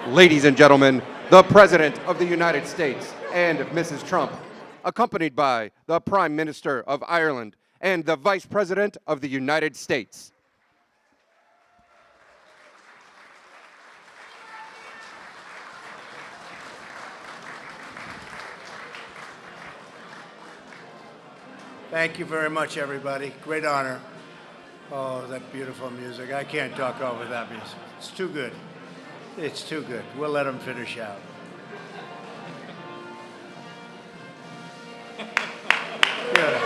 Ladies and gentlemen, the President of the United States and Mrs. Trump, accompanied by the Prime Minister of Ireland and the Vice President of the United States. Thank you very much, everybody. Great honor. Oh, that beautiful music. I can't talk over that music. It's too good. It's too good. We'll let them finish out. Good.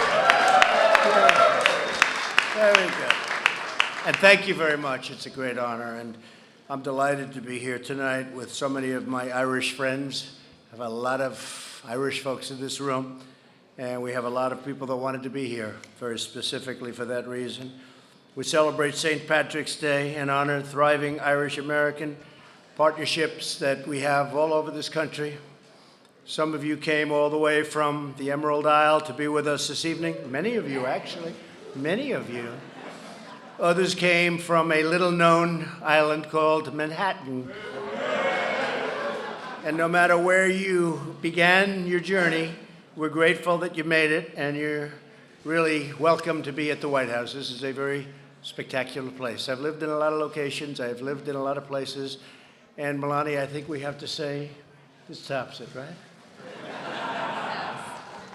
Very good. And thank you very much. It's a great honor. And I'm delighted to be here tonight with so many of my Irish friends. I have a lot of Irish folks in this room. And we have a lot of people that wanted to be here, very specifically for that reason. We celebrate St. Patrick's Day and honor thriving Irish-American partnerships that we have all over this country. Some of you came all the way from the Emerald Isle to be with us this evening. Many of you, actually. Many of you. Others came from a little-known island called Manhattan. And no matter where you began your journey, we're grateful that you made it, and you're really welcome to be at the White House. This is a very spectacular place. I've lived in a lot of locations. I've lived in a lot of places. And Melania, I think we have to say, this tops it, right?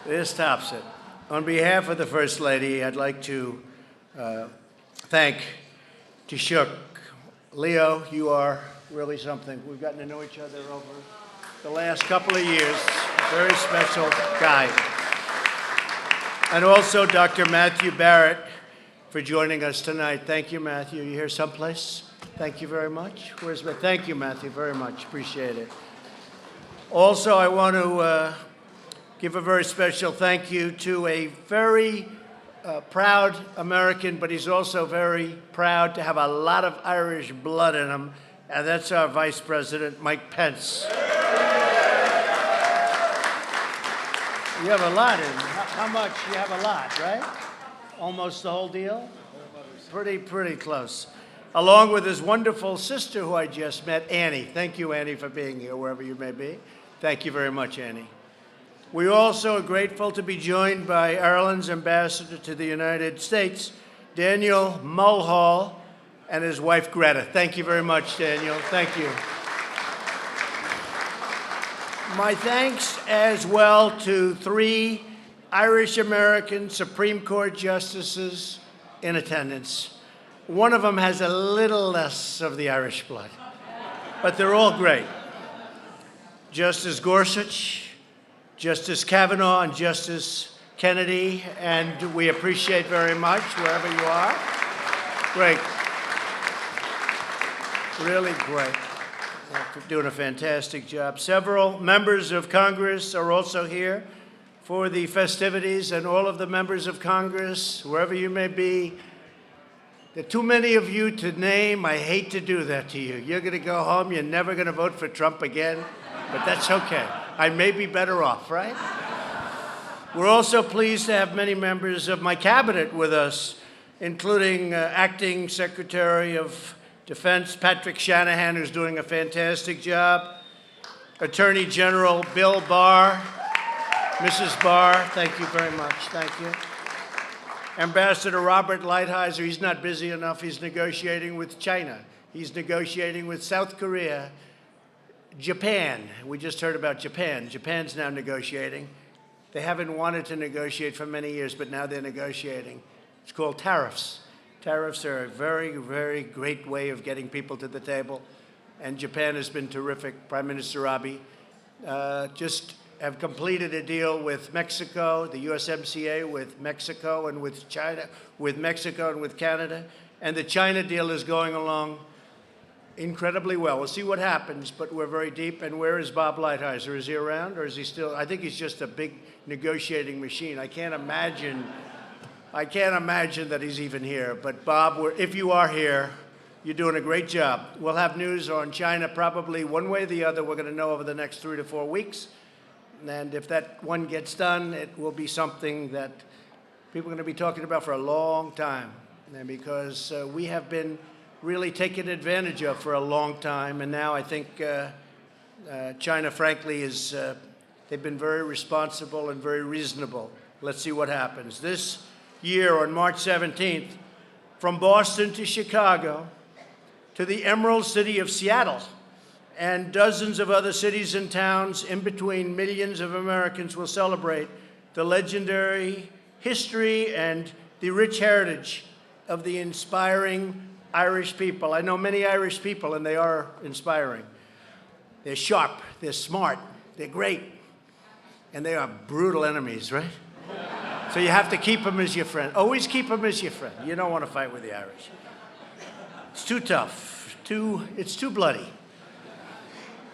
This tops it. On behalf of the First Lady, I'd like to thank Taoiseach. Leo, you are really something. We've gotten to know each other over the last couple of years. Very special guy. And also Dr. Matthew Barrett for joining us tonight. Thank you, Matthew. You here someplace? Thank you very much. Where's Matthew? Thank you, Matthew, very much. Appreciate it. Also, I want to give a very special thank you to a very proud American, but he's also very proud to have a lot of Irish blood in him, and that's our Vice President, Mike Pence. You have a lot in. How much? You have a lot, right? Almost the whole deal? Pretty close. Along with his wonderful sister, who I just met, Annie. Thank you, Annie, for being here, wherever you may be. Thank you very much, Annie. We also are grateful to be joined by Ireland's ambassador to the United States, Daniel Mulhall, and his wife, Greta. Thank you very much, Daniel. Thank you. My thanks as well to 3 Irish-American Supreme Court justices in attendance. One of them has a little less of the Irish blood, but they're all great. Justice Gorsuch, Justice Kavanaugh, and Justice Kennedy, and we appreciate very much wherever you are. Great. Really great. Doing a fantastic job. Several members of Congress are also here for the festivities, and all of the members of Congress, wherever you may be. There are too many of you to name. I hate to do that to you. You're going to go home. You're never going to vote for Trump again, but that's okay. I may be better off, right? We're also pleased to have many members of my cabinet with us, including Acting Secretary of Defense Patrick Shanahan, who's doing a fantastic job. Attorney General Bill Barr. Mrs. Barr, thank you very much. Thank you. Ambassador Robert Lighthizer, he's not busy enough. He's negotiating with China. He's negotiating with South Korea. Japan, we just heard about Japan. Japan's now negotiating. They haven't wanted to negotiate for many years, but now they're negotiating. It's called tariffs. Tariffs are a very, very great way of getting people to the table, and Japan has been terrific. Prime Minister Abe just have completed a deal with Mexico, the USMCA with Mexico and with China, with Mexico and with Canada, and the China deal is going along incredibly well. We'll see what happens, but we're very deep. And where is Bob Lighthizer? Is he around, or is he still? I think he's just a big negotiating machine. I can't imagine that he's even here. But Bob, if you are here, you're doing a great job. We'll have news on China probably one way or the other. We're going to know over the next 3 to 4 weeks. And if that one gets done, it will be something that people are going to be talking about for a long time. And because we have been really taken advantage of for a long time. And now I think China, frankly, they've been very responsible and very reasonable. Let's see what happens. This year, on March 17th, from Boston to Chicago to the Emerald City of Seattle and dozens of other cities and towns in between, millions of Americans will celebrate the legendary history and the rich heritage of the inspiring Irish people. I know many Irish people, and they are inspiring. They're sharp, they're smart, they're great, and they are brutal enemies, right? So you have to keep them as your friend. Always keep them as your friend. You don't want to fight with the Irish. It's too tough. It's too bloody.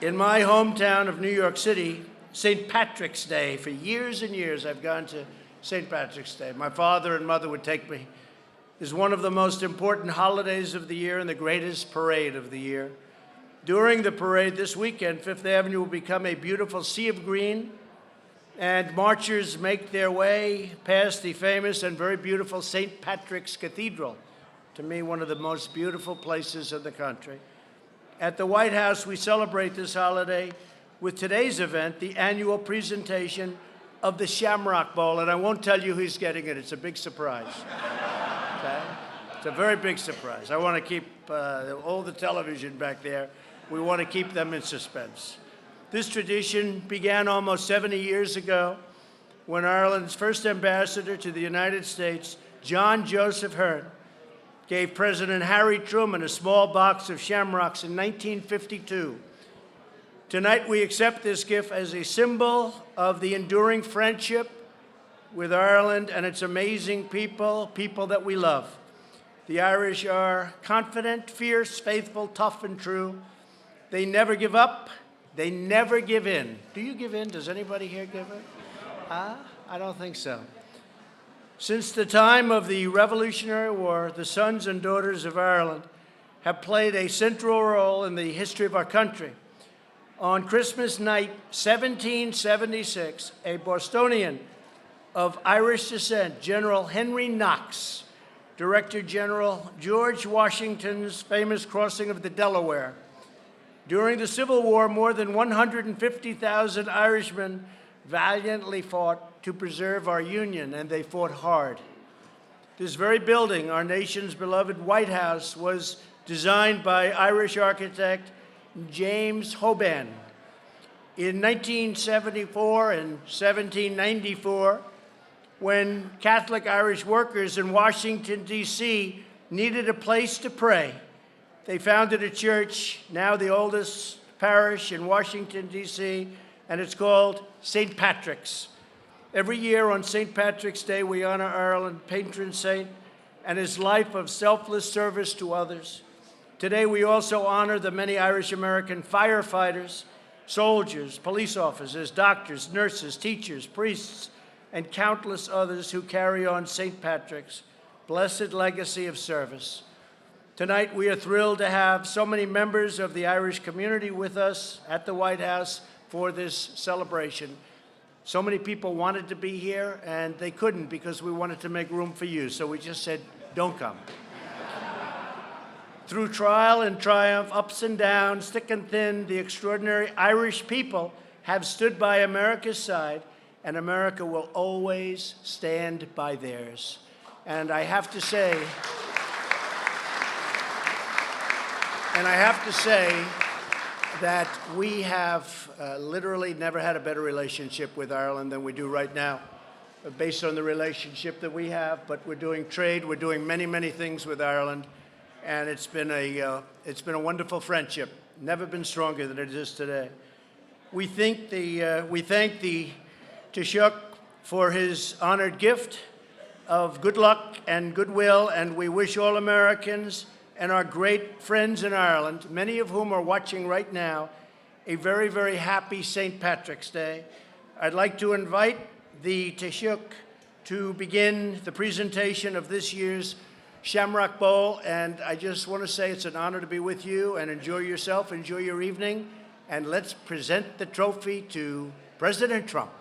In my hometown of New York City, St. Patrick's Day, for years and years I've gone to St. Patrick's Day. My father and mother would take me. Is one of the most important holidays of the year and the greatest parade of the year. During the parade this weekend, Fifth Avenue will become a beautiful sea of green, and marchers make their way past the famous and very beautiful St. Patrick's Cathedral, to me one of the most beautiful places in the country. At the White House, we celebrate this holiday with today's event, the annual presentation of the Shamrock Bowl, and I won't tell you who's getting it. It's a big surprise. Okay? It's a very big surprise. I want to keep all the television back there. We want to keep them in suspense. This tradition began almost 70 years ago when Ireland's first ambassador to the United States, John Joseph Hearn, gave President Harry Truman a small box of shamrocks in 1952. Tonight, we accept this gift as a symbol of the enduring friendship with Ireland and its amazing people that we love. The Irish are confident, fierce, faithful, tough, and true. They never give up. They never give in. Do you give in? Does anybody here give in? I don't think so. Since the time of the Revolutionary War, the sons and daughters of Ireland have played a central role in the history of our country. On Christmas night, 1776, a Bostonian of Irish descent, General Henry Knox, directed General George Washington's famous crossing of the Delaware. During the Civil War, more than 150,000 Irishmen valiantly fought to preserve our Union, and they fought hard. This very building, our nation's beloved White House, was designed by Irish architect James Hoban. In 1974 and 1794, when Catholic Irish workers in Washington, D.C. needed a place to pray, they founded a church, now the oldest parish in Washington, D.C., and it's called St. Patrick's. Every year on St. Patrick's Day, we honor Ireland's patron saint and his life of selfless service to others. Today, we also honor the many Irish-American firefighters, soldiers, police officers, doctors, nurses, teachers, priests, and countless others who carry on St. Patrick's blessed legacy of service. Tonight, we are thrilled to have so many members of the Irish community with us at the White House for this celebration. So many people wanted to be here, and they couldn't because we wanted to make room for you. So we just said, don't come. Through trial and triumph, ups and downs, thick and thin, the extraordinary Irish people have stood by America's side, and America will always stand by theirs. And I have to say that we have literally never had a better relationship with Ireland than we do right now, based on the relationship that we have. But we're doing trade, we're doing many, many things with Ireland, and it's been a wonderful friendship. Never been stronger than it is today. We thank the Taoiseach for his honored gift of good luck and goodwill, and we wish all Americans and our great friends in Ireland, many of whom are watching right now, a very, very happy St. Patrick's Day. I'd like to invite the Taoiseach to begin the presentation of this year's Shamrock Bowl, and I just want to say it's an honor to be with you, and enjoy yourself, enjoy your evening, and let's present the trophy to President Trump.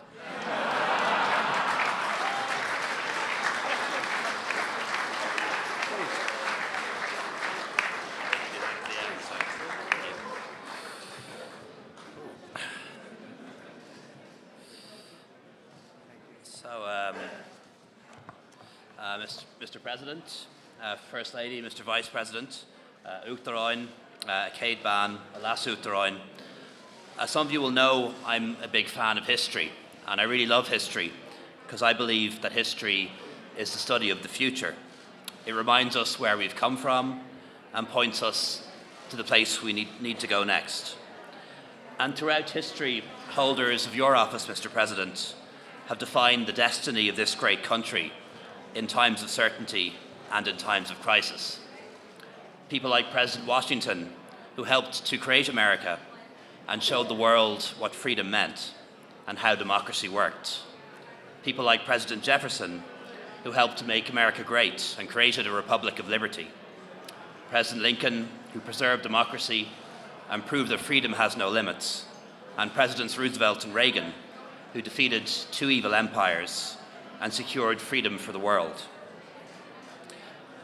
Mr. President, First Lady, Mr. Vice President, Uachtaráin, Céad Ban, Alas Uachtaráin. As some of you will know, I'm a big fan of history, and I really love history because I believe that history is the study of the future. It reminds us where we've come from and points us to the place we need to go next. And throughout history, holders of your office, Mr. President, have defined the destiny of this great country in times of certainty and in times of crisis. People like President Washington, who helped to create America and showed the world what freedom meant and how democracy worked. People like President Jefferson, who helped to make America great and created a republic of liberty. President Lincoln, who preserved democracy and proved that freedom has no limits. And Presidents Roosevelt and Reagan, who defeated two evil empires and secured freedom for the world.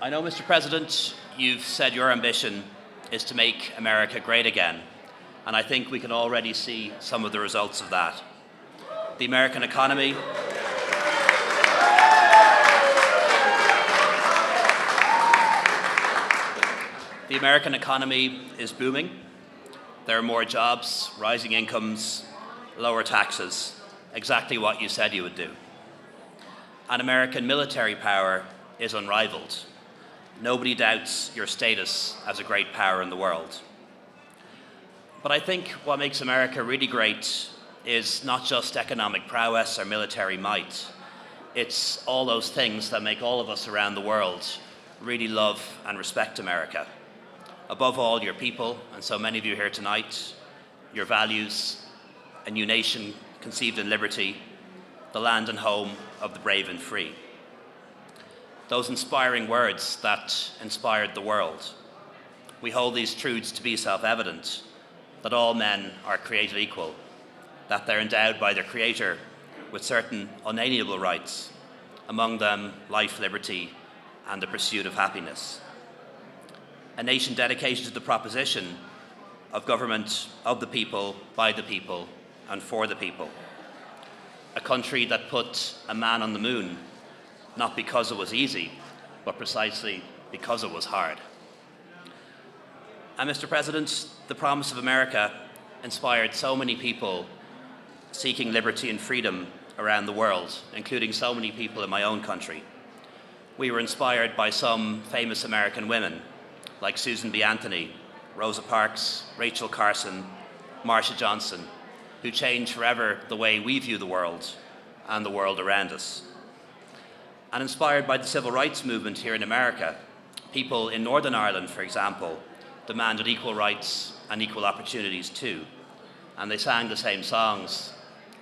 I know, Mr. President, you've said your ambition is to make America great again, and I think we can already see some of the results of that. The American economy is booming. There are more jobs, rising incomes, lower taxes, exactly what you said you would do. And American military power is unrivaled. Nobody doubts your status as a great power in the world. But I think what makes America really great is not just economic prowess or military might. It's all those things that make all of us around the world really love and respect America. Above all, your people, and so many of you here tonight, your values, a new nation conceived in liberty, the land and home of the brave and free. Those inspiring words that inspired the world. We hold these truths to be self-evident, that all men are created equal, that they're endowed by their Creator with certain unalienable rights, among them life, liberty, and the pursuit of happiness. A nation dedicated to the proposition of government of the people, by the people, and for the people. A country that put a man on the moon, not because it was easy, but precisely because it was hard. And Mr. President, the promise of America inspired so many people seeking liberty and freedom around the world, including so many people in my own country. We were inspired by some famous American women, like Susan B. Anthony, Rosa Parks, Rachel Carson, Marsha Johnson, who changed forever the way we view the world and the world around us. And inspired by the civil rights movement here in America, people in Northern Ireland, for example, demanded equal rights and equal opportunities too. And they sang the same songs,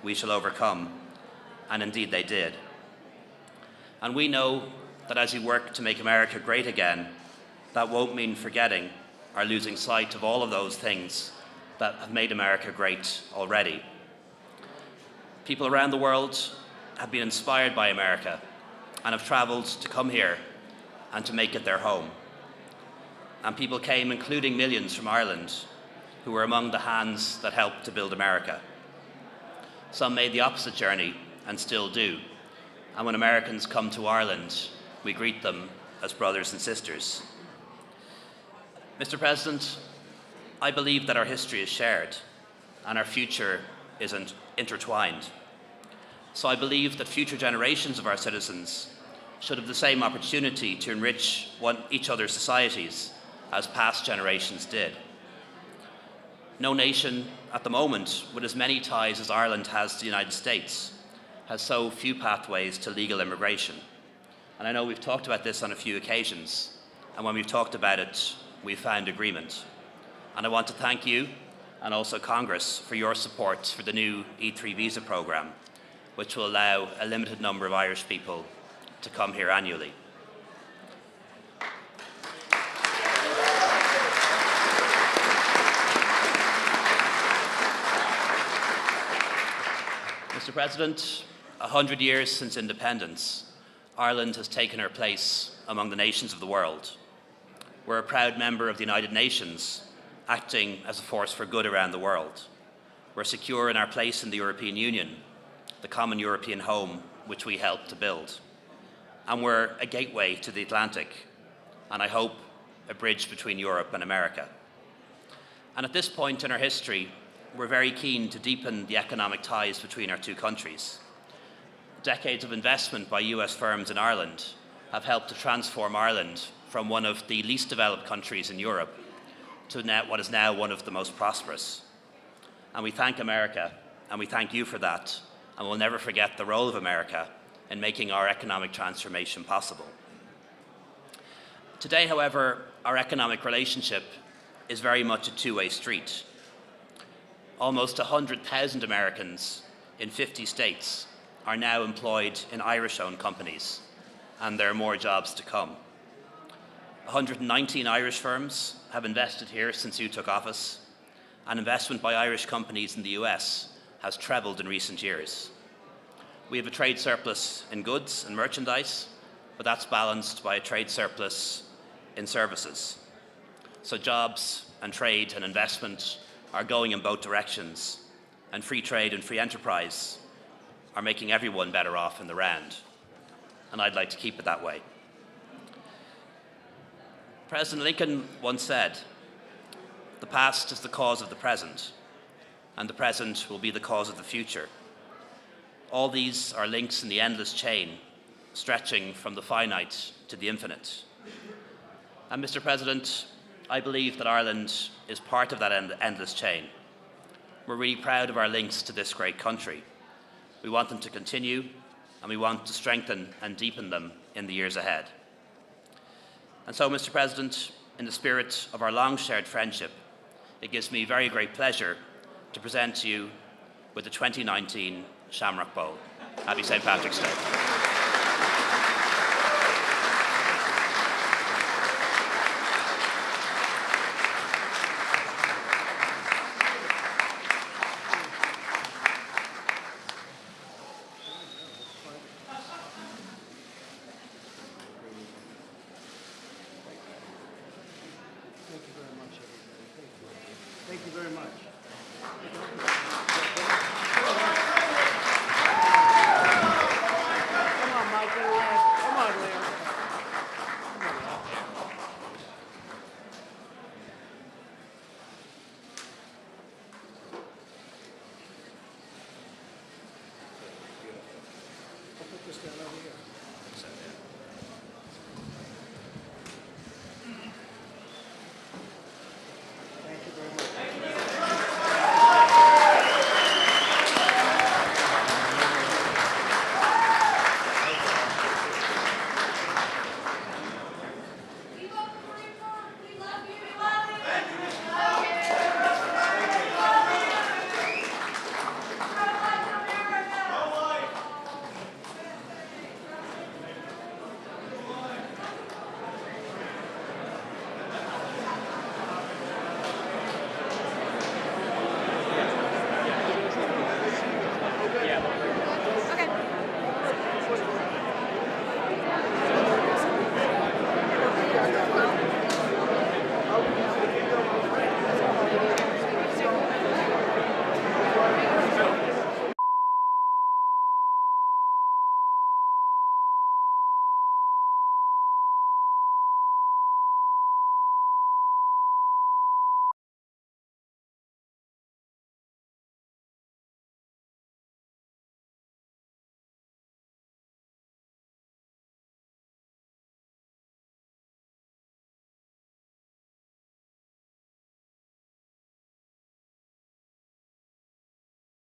"We Shall Overcome," and indeed they did. And we know that as we work to make America great again, that won't mean forgetting or losing sight of all of those things that have made America great already. People around the world have been inspired by America and have traveled to come here and to make it their home. And people came, including millions from Ireland, who were among the hands that helped to build America. Some made the opposite journey and still do. And when Americans come to Ireland, we greet them as brothers and sisters. Mr. President, I believe that our history is shared and our future is intertwined. So I believe that future generations of our citizens should have the same opportunity to enrich each other's societies as past generations did. No nation at the moment with as many ties as Ireland has to the United States has so few pathways to legal immigration. And I know we've talked about this on a few occasions, and when we've talked about it, we've found agreement. And I want to thank you and also Congress for your support for the new E3 visa program, which will allow a limited number of Irish people to come here annually. Mr. President, 100 years since independence, Ireland has taken her place among the nations of the world. We're a proud member of the United Nations, acting as a force for good around the world. We're secure in our place in the European Union, the common European home which we helped to build. and we're a gateway to the Atlantic, and I hope a bridge between Europe and America. And at this point in our history, we're very keen to deepen the economic ties between our two countries. Decades of investment by US firms in Ireland have helped to transform Ireland from one of the least developed countries in Europe to what is now one of the most prosperous. And we thank America, and we thank you for that, and we'll never forget the role of America in making our economic transformation possible. Today, however, our economic relationship is very much a two-way street. Almost 100,000 Americans in 50 states are now employed in Irish-owned companies, and there are more jobs to come. 119 Irish firms have invested here since you took office, and investment by Irish companies in the US has trebled in recent years. We have a trade surplus in goods and merchandise, but that's balanced by a trade surplus in services. So jobs and trade and investment are going in both directions, and free trade and free enterprise are making everyone better off in the round. And I'd like to keep it that way. President Lincoln once said, "The past is the cause of the present, and the present will be the cause of the future." All these are links in the endless chain, stretching from the finite to the infinite. And Mr. President, I believe that Ireland is part of that endless chain. We're really proud of our links to this great country. We want them to continue, and we want to strengthen and deepen them in the years ahead. And so, Mr. President, in the spirit of our long shared friendship, it gives me very great pleasure to present to you with the 2019 Shamrock Bowl. Happy St. Patrick's Day.